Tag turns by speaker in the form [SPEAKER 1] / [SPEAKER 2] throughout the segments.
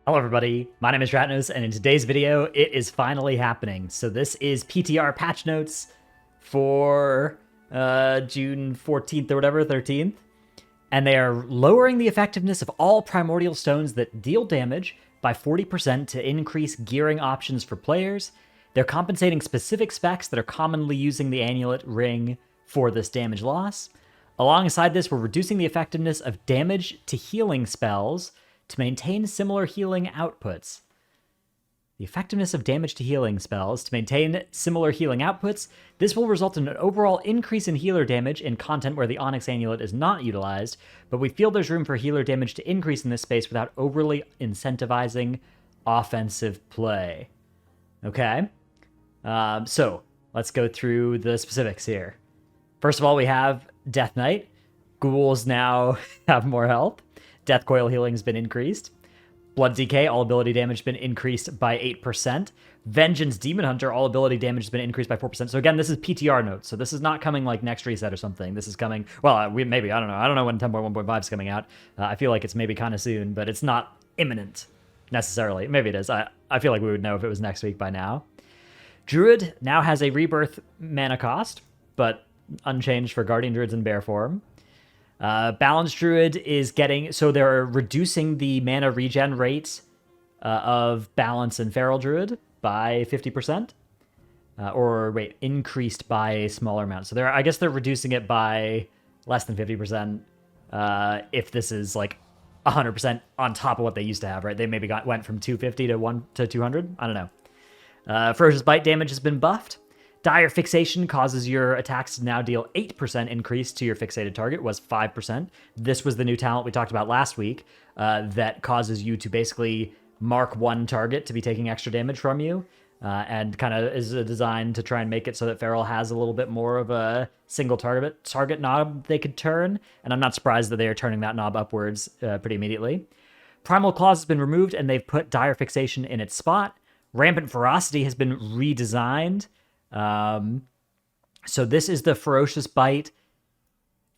[SPEAKER 1] Hello everybody, my name is Ratnos, and in today's video, it is finally happening. So this is PTR patch notes for June 14th or whatever, 13th. And they are lowering the effectiveness of all primordial stones that deal damage by 40% to increase gearing options for players. They're compensating specific specs that are commonly using the Annulet ring for this damage loss. Alongside this, we're reducing the effectiveness of damage to healing spells to maintain similar healing outputs. The effectiveness of damage to healing spells to maintain similar healing outputs. This will result in an overall increase in healer damage in content where the Onyx Annulet is not utilized, but we feel there's room for healer damage to increase in this space without overly incentivizing offensive play. Okay? So, let's go through the specifics here. First of all, we have Death Knight. Ghouls now have more health. Death Coil healing has been increased. Blood DK, all ability damage has been increased by 8%. Vengeance Demon Hunter, all ability damage has been increased by 4%. So again, this is PTR notes. So this is not coming like next reset or something. This is coming, well, maybe, I don't know. I don't know when 10.1.5 is coming out. I feel like it's maybe kind of soon, but it's not imminent necessarily. Maybe it is. I feel like we would know if it was next week by now. Druid now has a rebirth mana cost, but unchanged for Guardian Druids in bear form. Balanced Druid is getting, so they're reducing the mana regen rate of Balance and Feral Druid by 50%. Increased by a smaller amount. So I guess they're reducing it by less than 50% if this is like 100% on top of what they used to have, right? They maybe went from 250 to 200. I don't know. Ferocious Bite damage has been buffed. Dire Fixation causes your attacks to now deal 8% increase to your fixated target, was 5%. This was the new talent we talked about last week that causes you to basically mark one target to be taking extra damage from you, and kind of is designed to try and make it so that Feral has a little bit more of a single target knob they could turn, and I'm not surprised that they are turning that knob upwards pretty immediately. Primal Claws has been removed, and they've put Dire Fixation in its spot. Rampant Ferocity has been redesigned. So this is the Ferocious Bite.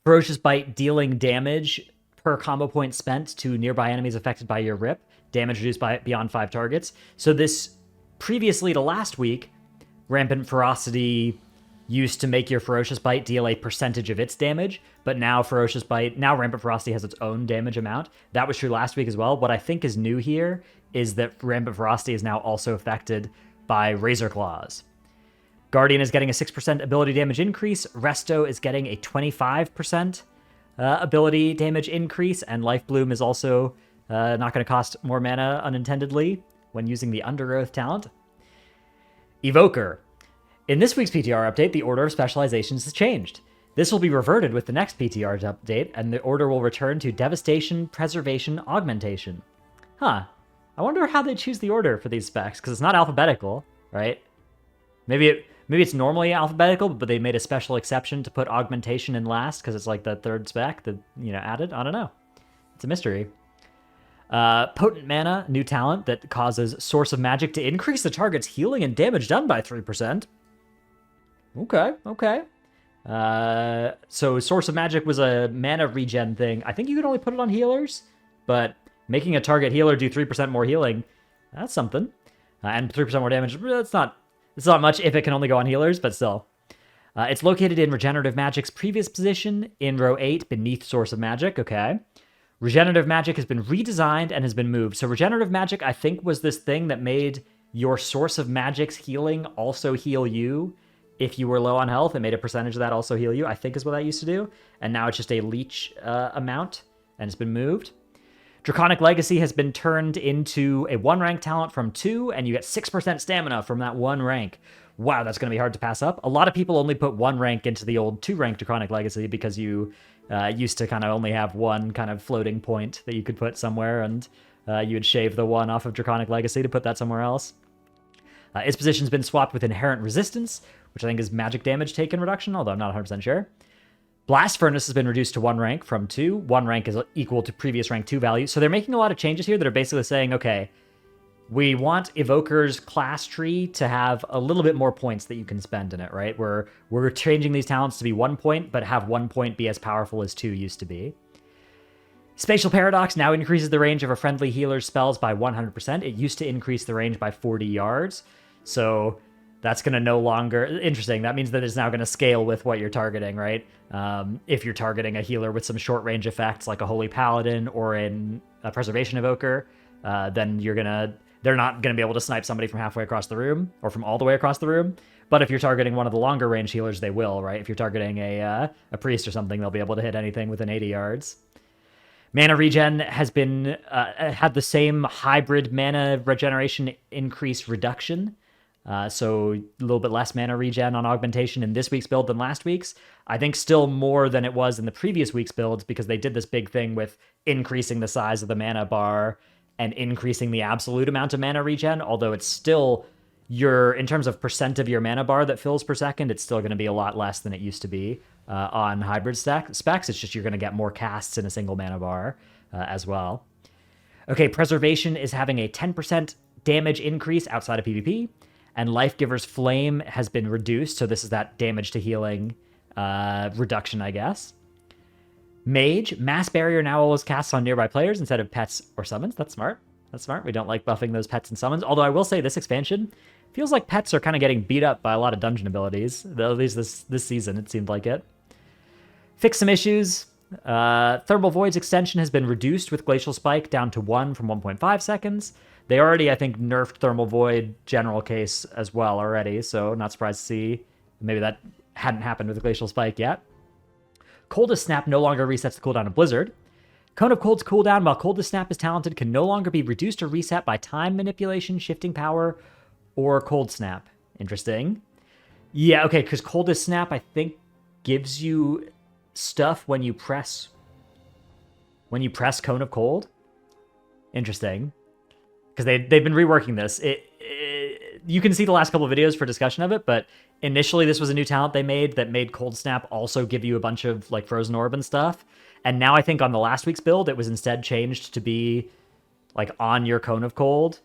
[SPEAKER 1] Ferocious Bite dealing damage per combo point spent to nearby enemies affected by your rip. Damage reduced by beyond 5 targets. So this, previously to last week, Rampant Ferocity used to make your Ferocious Bite deal a percentage of its damage, but now Rampant Ferocity has its own damage amount. That was true last week as well. What I think is new here is that Rampant Ferocity is now also affected by Razor Claws. Guardian is getting a 6% ability damage increase. Resto is getting a 25% ability damage increase. And Life Bloom is also not going to cost more mana unintendedly when using the Undergrowth talent. Evoker. In this week's PTR update, the order of specializations has changed. This will be reverted with the next PTR update, and the order will return to Devastation, Preservation, Augmentation. Huh. I wonder how they choose the order for these specs, because it's not alphabetical, right? Maybe it's normally alphabetical, but they made a special exception to put Augmentation in last because it's like the third spec that, added. I don't know. It's a mystery. Potent Mana, new talent that causes Source of Magic to increase the target's healing and damage done by 3%. Okay. So Source of Magic was a mana regen thing. I think you could only put it on healers, but making a target healer do 3% more healing, that's something. And 3% more damage, it's not much if it can only go on healers, but still. It's located in Regenerative Magic's previous position in row 8 beneath Source of Magic. Okay. Regenerative Magic has been redesigned and has been moved. So Regenerative Magic, I think, was this thing that made your Source of Magic's healing also heal you if you were low on health. It made a percentage of that also heal you, I think is what that used to do. And now it's just a leech amount, and it's been moved. Draconic Legacy has been turned into a 1-rank talent from 2, and you get 6% stamina from that 1 rank. Wow, that's going to be hard to pass up. A lot of people only put 1 rank into the old 2-rank Draconic Legacy because you used to kind of only have one kind of floating point that you could put somewhere, and you would shave the 1 off of Draconic Legacy to put that somewhere else. Its position's been swapped with Inherent Resistance, which I think is magic damage taken reduction, although I'm not 100% sure. Blast Furnace has been reduced to 1 rank from 2. 1 rank is equal to previous rank 2 value. So they're making a lot of changes here that are basically saying, okay, we want Evoker's class tree to have a little bit more points that you can spend in it, right? We're changing these talents to be 1 point, but have 1 point be as powerful as 2 used to be. Spatial Paradox now increases the range of a friendly healer's spells by 100%. It used to increase the range by 40 yards. So that's going to no longer... Interesting. That means that it's now going to scale with what you're targeting, right? If you're targeting a healer with some short-range effects like a Holy Paladin or a Preservation Evoker, then they're not going to be able to snipe somebody from halfway across the room or from all the way across the room. But if you're targeting one of the longer range healers, they will, right? If you're targeting a priest or something, they'll be able to hit anything within 80 yards. Mana regen has been had the same hybrid mana regeneration increase reduction. So a little bit less mana regen on augmentation in this week's build than last week's. I think still more than it was in the previous week's builds because they did this big thing with increasing the size of the mana bar and increasing the absolute amount of mana regen, although it's still in terms of percent of your mana bar that fills per second, it's still going to be a lot less than it used to be on hybrid specs. It's just you're going to get more casts in a single mana bar as well. Okay, Preservation is having a 10% damage increase outside of PvP, and Life Giver's Flame has been reduced, so this is that damage to healing reduction, I guess. Mage, Mass Barrier now always casts on nearby players instead of pets or summons. That's smart. That's smart. We don't like buffing those pets and summons, although I will say this expansion feels like pets are kind of getting beat up by a lot of dungeon abilities, at least this season it seemed like it. Fix some issues. Thermal Void's extension has been reduced with Glacial Spike down to 1 from 1.5 seconds. They already, I think, nerfed Thermal Void general case as well already, so not surprised to see maybe that hadn't happened with the Glacial Spike yet. Coldest Snap no longer resets the cooldown of Blizzard. Cone of Cold's cooldown while Coldest Snap is talented can no longer be reduced or reset by time manipulation, shifting power, or Cold Snap. Interesting. Yeah, okay, because Coldest Snap, I think, gives you stuff when you press Cone of Cold. Interesting. Because they've been reworking this. You can see the last couple of videos for discussion of it, but initially this was a new talent they made that made Cold Snap also give you a bunch of like Frozen Orb and stuff. And now I think on the last week's build, it was instead changed to be like on your Cone of Cold,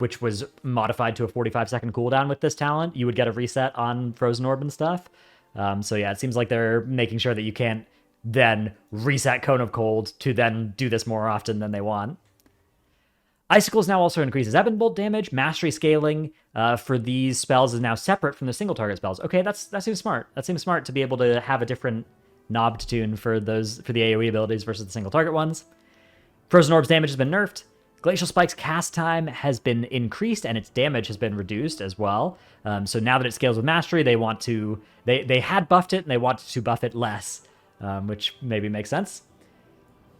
[SPEAKER 1] which was modified to a 45-second cooldown with this talent. You would get a reset on Frozen Orb and stuff. So yeah, it seems like they're making sure that you can't then reset Cone of Cold to then do this more often than they want. Icicles now also increases Ebon Bolt damage. Mastery scaling for these spells is now separate from the single target spells. Okay, that seems smart. That seems smart to be able to have a different knob to tune for the AoE abilities versus the single target ones. Frozen Orb's damage has been nerfed. Glacial Spike's cast time has been increased and its damage has been reduced as well. So now that it scales with Mastery, they had buffed it and they want to buff it less, which maybe makes sense.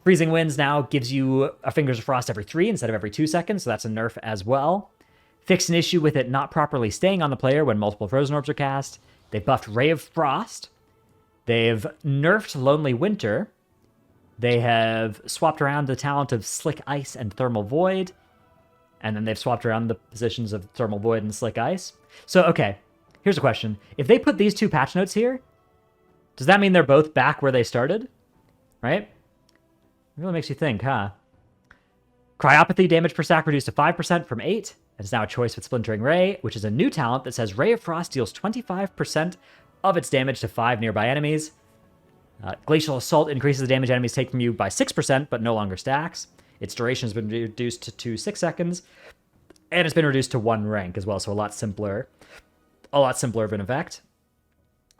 [SPEAKER 1] Freezing Winds now gives you a Fingers of Frost every 3 instead of every 2 seconds, so that's a nerf as well. Fixed an issue with it not properly staying on the player when multiple Frozen Orbs are cast. They buffed Ray of Frost. They've nerfed Lonely Winter. They have swapped around the talent of Slick Ice and Thermal Void. And then they've swapped around the positions of Thermal Void and Slick Ice. So, okay, here's a question. If they put these 2 patch notes here, does that mean they're both back where they started? Right? It really makes you think, huh? Cryopathy damage per stack reduced to 5% from 8. It's now a choice with Splintering Ray, which is a new talent that says Ray of Frost deals 25% of its damage to 5 nearby enemies. Glacial Assault increases the damage enemies take from you by 6%, but no longer stacks. Its duration has been reduced to 6 seconds, and it's been reduced to 1 rank as well, so a lot simpler of an effect.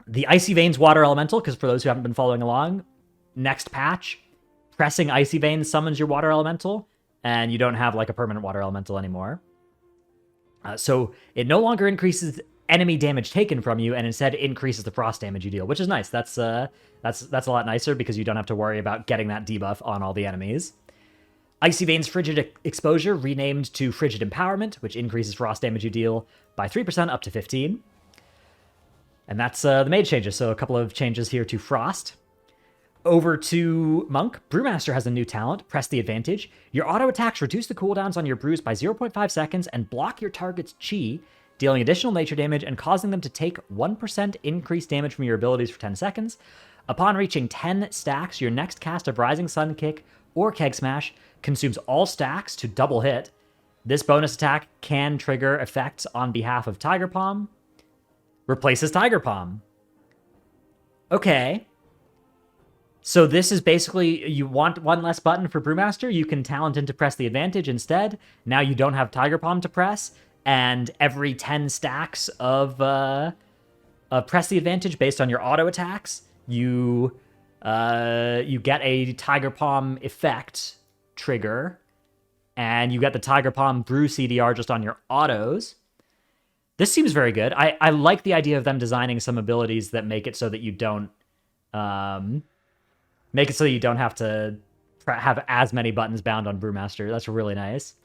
[SPEAKER 1] The Icy Veins Water Elemental, because for those who haven't been following along, next patch, pressing Icy Veins summons your Water Elemental, and you don't have like a permanent Water Elemental anymore. So it no longer increases enemy damage taken from you, and instead increases the frost damage you deal, which is nice. That's a lot nicer because you don't have to worry about getting that debuff on all the enemies. Icy Veins Frigid Exposure renamed to Frigid Empowerment, which increases frost damage you deal by 3% up to 15. And that's the mage changes, so a couple of changes here to Frost. Over to Monk, Brewmaster has a new talent, Press the Advantage. Your auto attacks reduce the cooldowns on your brews by 0.5 seconds and block your target's chi, dealing additional nature damage and causing them to take 1% increased damage from your abilities for 10 seconds. Upon reaching 10 stacks, your next cast of Rising Sun Kick or Keg Smash consumes all stacks to double hit. This bonus attack can trigger effects on behalf of Tiger Palm. Replaces Tiger Palm. Okay. So this is basically, you want one less button for Brewmaster, you can talent into press the advantage instead. Now you don't have Tiger Palm to press, and every 10 stacks of press the advantage based on your auto attacks, you get a Tiger Palm effect trigger, and you get the Tiger Palm Brew CDR just on your autos. This seems very good. I like the idea of them designing some abilities that make it so that you don't have to have as many buttons bound on Brewmaster. That's really nice.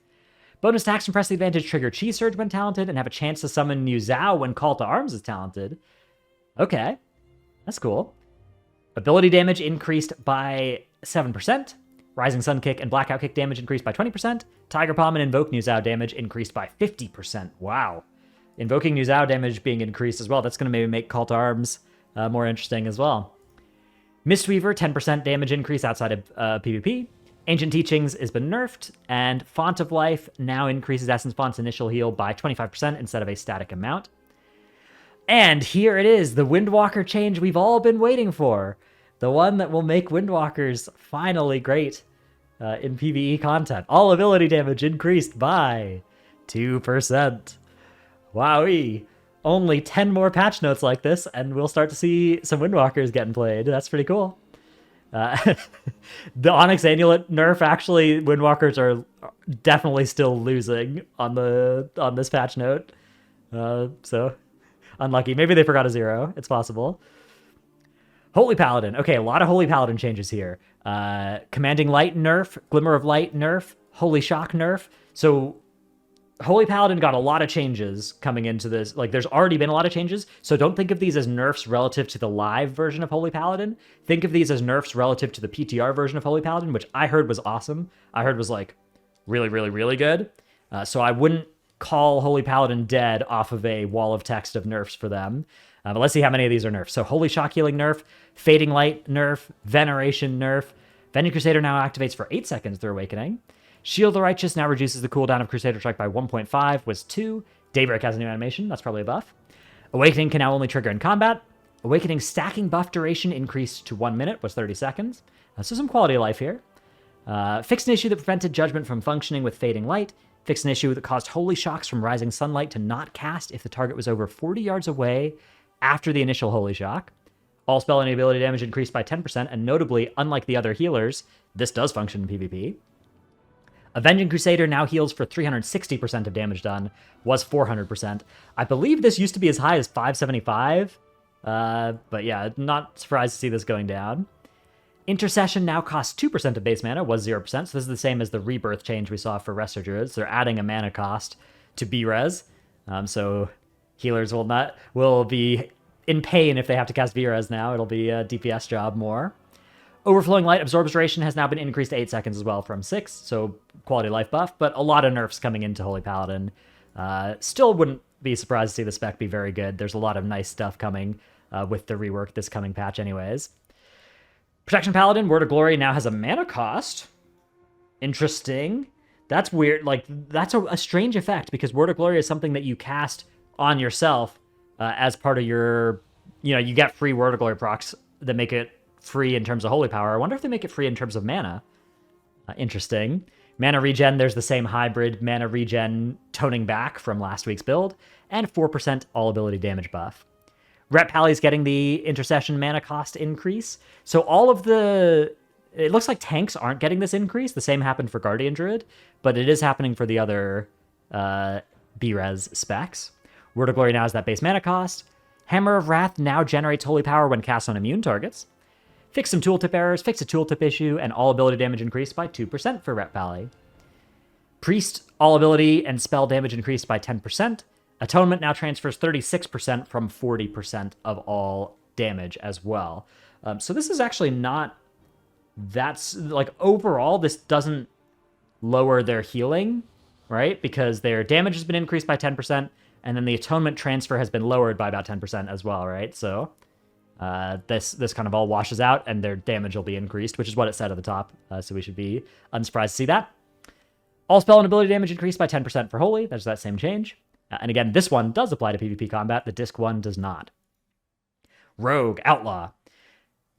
[SPEAKER 1] Bonus attacks from Press the Advantage trigger Chi Surge when talented and have a chance to summon New Zhao when Call to Arms is talented. Okay, that's cool. Ability damage increased by 7%. Rising Sun Kick and Blackout Kick damage increased by 20%. Tiger Palm and Invoke New Zhao damage increased by 50%. Wow. Invoking New Zhao damage being increased as well. That's going to maybe make Call to Arms more interesting as well. Mistweaver, 10% damage increase outside of PvP. Ancient Teachings has been nerfed, and Font of Life now increases Essence Font's initial heal by 25% instead of a static amount. And here it is, the Windwalker change we've all been waiting for. The one that will make Windwalkers finally great in PvE content. All ability damage increased by 2%. Wowee. Only 10 more patch notes like this, and we'll start to see some Windwalkers getting played. That's pretty cool. The Onyx Annulet nerf, actually, Windwalkers are definitely still losing on this patch note. So, unlucky. Maybe they forgot a 0. It's possible. Holy Paladin. Okay, a lot of Holy Paladin changes here. Commanding Light nerf, Glimmer of Light nerf, Holy Shock nerf. So Holy Paladin got a lot of changes coming into this. Like, there's already been a lot of changes, so don't think of these as nerfs relative to the live version of Holy Paladin. Think of these as nerfs relative to the PTR version of Holy Paladin, which I heard was awesome. I heard was, like, really, really, really good. So I wouldn't call Holy Paladin dead off of a wall of text of nerfs for them. But let's see how many of these are nerfs. So Holy Shock Healing nerf, Fading Light nerf, Veneration nerf. Venue Crusader now activates for 8 seconds through Awakening. Shield the Righteous now reduces the cooldown of Crusader Strike by 1.5, was 2. Daybreak has a new animation, that's probably a buff. Awakening can now only trigger in combat. Awakening stacking buff duration increased to 1 minute, was 30 seconds. So some quality of life here. Fixed an issue that prevented Judgment from functioning with Fading Light. Fixed an issue that caused Holy Shocks from Rising Sunlight to not cast if the target was over 40 yards away after the initial Holy Shock. All spell and ability damage increased by 10%, and notably, unlike the other healers, this does function in PvP. Avenging Crusader now heals for 360% of damage done, was 400%. I believe this used to be as high as 575, but yeah, not surprised to see this going down. Intercession now costs 2% of base mana, was 0%, so this is the same as the Rebirth change we saw for Resto Druids. They're adding a mana cost to B-Res, so healers will be in pain if they have to cast V-Res now. It'll be a DPS job more. Overflowing Light absorbs duration has now been increased to 8 seconds as well from 6, so quality of life buff, but a lot of nerfs coming into Holy Paladin. Still wouldn't be surprised to see the spec be very good. There's a lot of nice stuff coming with the rework this coming patch anyways. Protection Paladin, Word of Glory now has a mana cost. Interesting. That's weird. Like, that's a strange effect, because Word of Glory is something that you cast on yourself as part of your... you get free Word of Glory procs that make it free in terms of holy power. I wonder if they make it free in terms of mana. Interesting. Mana regen, there's the same hybrid mana regen toning back from last week's build, and 4% all ability damage buff. Rep Pally's getting the intercession mana cost increase. So all of the... It looks like tanks aren't getting this increase. The same happened for Guardian Druid, but it is happening for the other B-Res specs. Word of Glory now has that base mana cost. Hammer of Wrath now generates holy power when cast on immune targets. Fix some tooltip errors, fix a tooltip issue, and all ability damage increased by 2% for Rep Pally. Priest, all ability and spell damage increased by 10%. Atonement now transfers 36% from 40% of all damage as well. So this is actually not... That's... Like, overall, this doesn't lower their healing, right? Because their damage has been increased by 10%, and then the Atonement transfer has been lowered by about 10% as well, right? So... this kind of all washes out, and their damage will be increased, which is what it said at the top, so we should be unsurprised to see that. All spell and ability damage increased by 10% for Holy. There's that same change. And again, this one does apply to PvP combat. The Disc one does not. Rogue, Outlaw.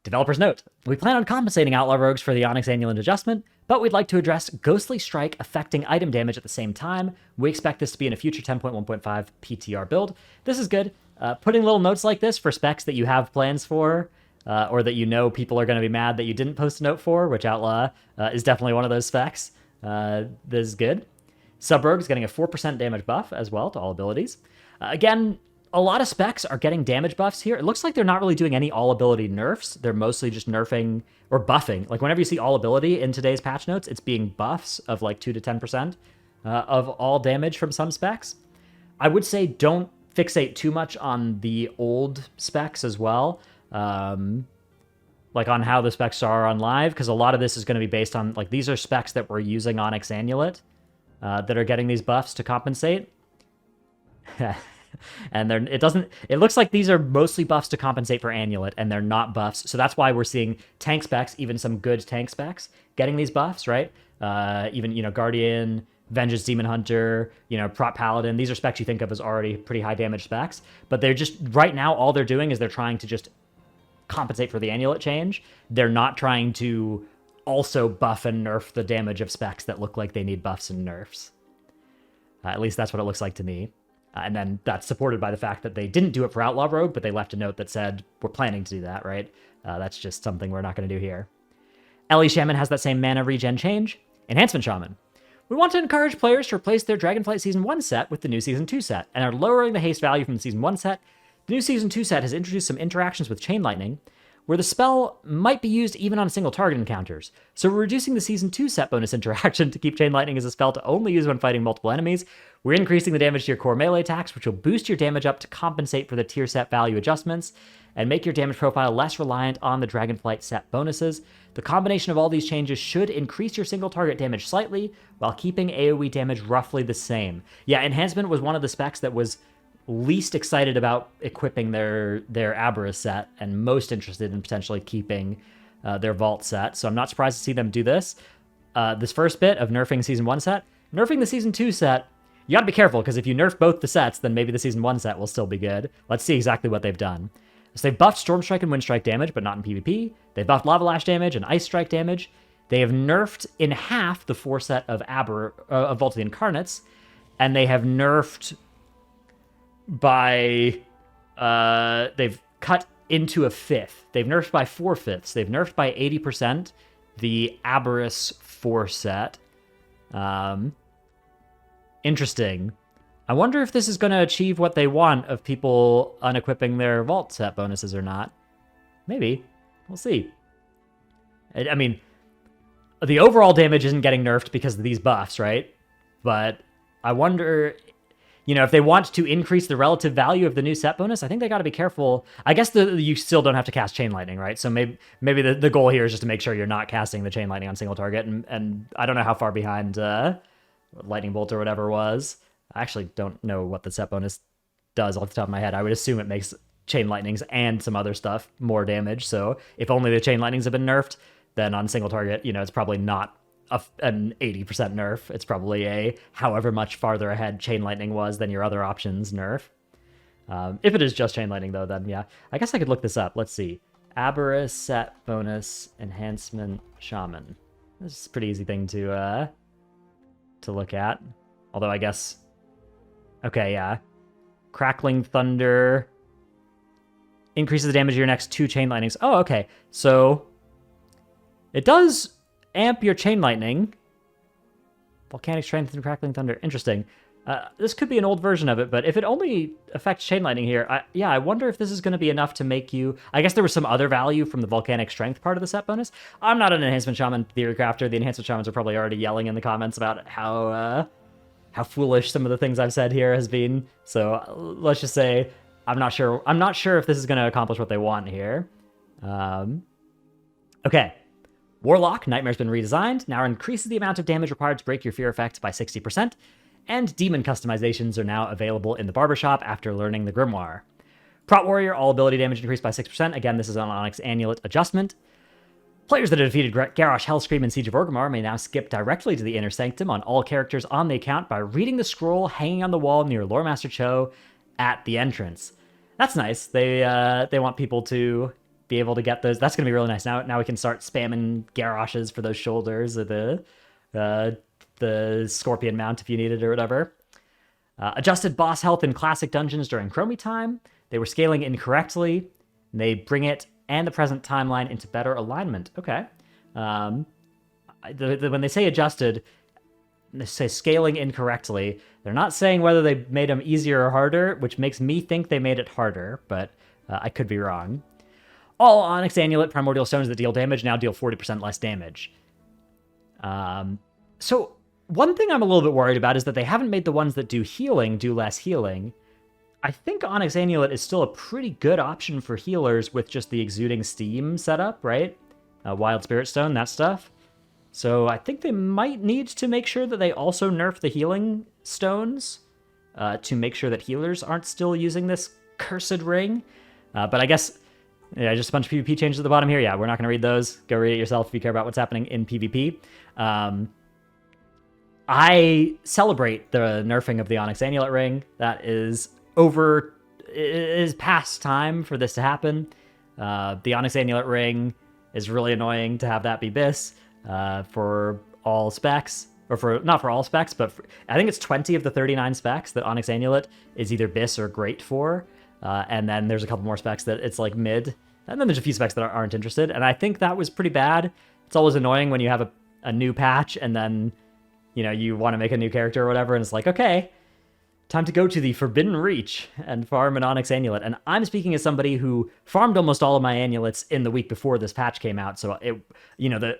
[SPEAKER 1] Developer's note: we plan on compensating Outlaw Rogues for the Onyx Annulet adjustment, but we'd like to address Ghostly Strike affecting item damage at the same time. We expect this to be in a future 10.1.5 PTR build. This is good. Putting little notes like this for specs that you have plans for, or that you know people are going to be mad that you didn't post a note for, which Outlaw is definitely one of those specs. This is good. Sub-Rogue is getting a 4% damage buff as well to all abilities. Again, a lot of specs are getting damage buffs here. It looks like they're not really doing any all-ability nerfs. They're mostly just nerfing or buffing. Like, whenever you see all-ability in today's patch notes, it's being buffs of like 2 to 10% of all damage from some specs. I would say don't fixate too much on the old specs as well. Like on how the specs are on live, because a lot of this is going to be based on, like, these are specs that we're using Onyx Annulet that are getting these buffs to compensate. And it looks like these are mostly buffs to compensate for Annulet, and they're not buffs. So that's why we're seeing tank specs, even some good tank specs, getting these buffs, right? Even, Guardian, Vengeance Demon Hunter, Prop Paladin. These are specs you think of as already pretty high damage specs. But they're just, right now, all they're doing is they're trying to just compensate for the Annulet change. They're not trying to also buff and nerf the damage of specs that look like they need buffs and nerfs. At least that's what it looks like to me. And then that's supported by the fact that they didn't do it for Outlaw Rogue, but they left a note that said, we're planning to do that, right? That's just something we're not going to do here. Ellie Shaman has that same mana regen change. Enhancement Shaman. We want to encourage players to replace their Dragonflight Season 1 set with the new Season 2 set, and are lowering the haste value from the Season 1 set. The new Season 2 set has introduced some interactions with Chain Lightning, where the spell might be used even on single target encounters. So we're reducing the Season 2 set bonus interaction to keep Chain Lightning as a spell to only use when fighting multiple enemies. We're increasing the damage to your core melee attacks, which will boost your damage up to compensate for the tier set value adjustments, and make your damage profile less reliant on the Dragonflight set bonuses. The combination of all these changes should increase your single target damage slightly, while keeping AoE damage roughly the same. Yeah, Enhancement was one of the specs that was least excited about equipping their Aberrus set, and most interested in potentially keeping their Vault set. So I'm not surprised to see them do this. This first bit of nerfing Season 1 set. Nerfing the Season 2 set, you gotta be careful, because if you nerf both the sets, then maybe the Season 1 set will still be good. Let's see exactly what they've done. So they've buffed Storm Strike and Wind Strike damage, but not in PvP. They've buffed Lava Lash damage and Ice Strike damage. They have nerfed in half the 4 set of Vault of the Incarnates, and they have nerfed by they've cut into a fifth. They've nerfed by 4/5. They've nerfed by 80% the Aberrus 4 set. Interesting. I wonder if this is going to achieve what they want of people unequipping their Vault set bonuses or not. Maybe. We'll see. I mean, the overall damage isn't getting nerfed because of these buffs, right? But I wonder, if they want to increase the relative value of the new set bonus, I think they got to be careful. I guess you still don't have to cast Chain Lightning, right? So maybe the goal here is just to make sure you're not casting the Chain Lightning on single target. And I don't know how far behind Lightning Bolt or whatever was. I actually don't know what the set bonus does off the top of my head. I would assume it makes Chain Lightnings and some other stuff more damage. So if only the Chain Lightnings have been nerfed, then on single target, it's probably not an 80% nerf. It's probably a however much farther ahead Chain Lightning was than your other options nerf. If it is just Chain Lightning, though, then yeah. I guess I could look this up. Let's see. Aberrus set bonus enhancement Shaman. This is a pretty easy thing to look at. Although I guess... Okay, yeah. Crackling Thunder increases the damage of your next 2 Chain Lightnings. Oh, okay. So it does amp your Chain Lightning. Volcanic Strength and Crackling Thunder. Interesting. This could be an old version of it, but if it only affects Chain Lightning here, I wonder if this is going to be enough to make you... I guess there was some other value from the Volcanic Strength part of the set bonus. I'm not an Enhancement Shaman theory crafter. The Enhancement Shamans are probably already yelling in the comments about how foolish some of the things I've said here has been. So let's just say I'm not sure. I'm not sure if this is going to accomplish what they want here. Okay. Warlock, Nightmare's been redesigned. Now increases the amount of damage required to break your fear effect by 60%. And demon customizations are now available in the barbershop after learning the Grimoire. Prot Warrior, all ability damage increased by 6%. Again, this is an Onyx Annulet adjustment. Players that have defeated Garrosh, Hellscream, and Siege of Orgrimmar may now skip directly to the Inner Sanctum on all characters on the account by reading the scroll hanging on the wall near Loremaster Cho at the entrance. That's nice. They want people to be able to get those. That's going to be really nice. Now we can start spamming garages for those shoulders or the scorpion mount if you need it or whatever. Adjusted boss health in classic dungeons during Chromie time. They were scaling incorrectly. And they bring it and the present timeline into better alignment. Okay. When they say adjusted, they say scaling incorrectly. They're not saying whether they made them easier or harder, which makes me think they made it harder, but I could be wrong. All Onyx Annulet primordial stones that deal damage now deal 40% less damage. So one thing I'm a little bit worried about is that they haven't made the ones that do healing do less healing. I think Onyx Annulet is still a pretty good option for healers with just the exuding steam setup, right? Wild Spirit Stone, that stuff. So I think they might need to make sure that they also nerf the healing stones to make sure that healers aren't still using this cursed ring. But I guess, yeah, just a bunch of PvP changes at the bottom here. Yeah, we're not going to read those. Go read it yourself if you care about what's happening in PvP. I celebrate the nerfing of the Onyx Annulet ring. That is over. It is past time for this to happen. The Onyx Annulet ring is really annoying to have that be BIS for all specs. Or for not for all specs, but I think it's 20 of the 39 specs that Onyx Annulet is either BIS or great for. And then there's a couple more specs that it's like mid. And then there's a few specs that aren't interested. And I think that was pretty bad. It's always annoying when you have a new patch and then, you know, you want to make a new character or whatever. And it's like, okay, time to go to the Forbidden Reach and farm an Onyx Annulet. And I'm speaking as somebody who farmed almost all of my Annulets in the week before this patch came out. So,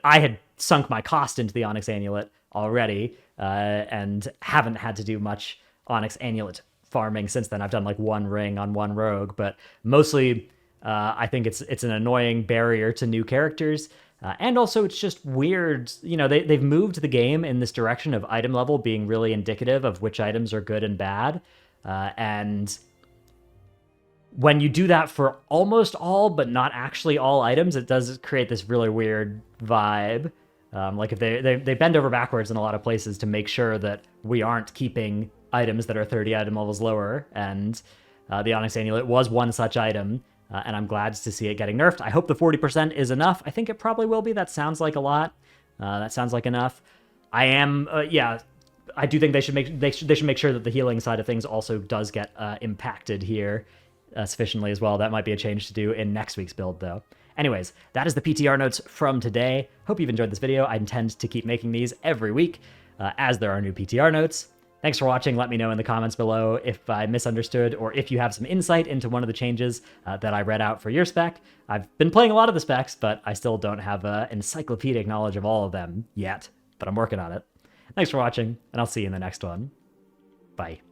[SPEAKER 1] I had sunk my cost into the Onyx Annulet already and haven't had to do much Onyx Annulet farming since then. I've done like one ring on one rogue, but mostly I think it's an annoying barrier to new characters. And also it's just weird, they've moved the game in this direction of item level being really indicative of which items are good and bad. And when you do that for almost all, but not actually all items, it does create this really weird vibe. Like if they bend over backwards in a lot of places to make sure that we aren't keeping items that are 30 item levels lower, and the Onyx Annulet was one such item, and I'm glad to see it getting nerfed. I hope the 40% is enough. I think it probably will be. That sounds like a lot. That sounds like enough. I do think they should make sure that the healing side of things also does get impacted here sufficiently as well. That might be a change to do in next week's build, though. Anyways, that is the PTR notes from today. Hope you've enjoyed this video. I intend to keep making these every week as there are new PTR notes. Thanks for watching. Let me know in the comments below if I misunderstood or if you have some insight into one of the changes that I read out for your spec. I've been playing a lot of the specs, but I still don't have encyclopedic knowledge of all of them yet, but I'm working on it. Thanks for watching, and I'll see you in the next one. Bye.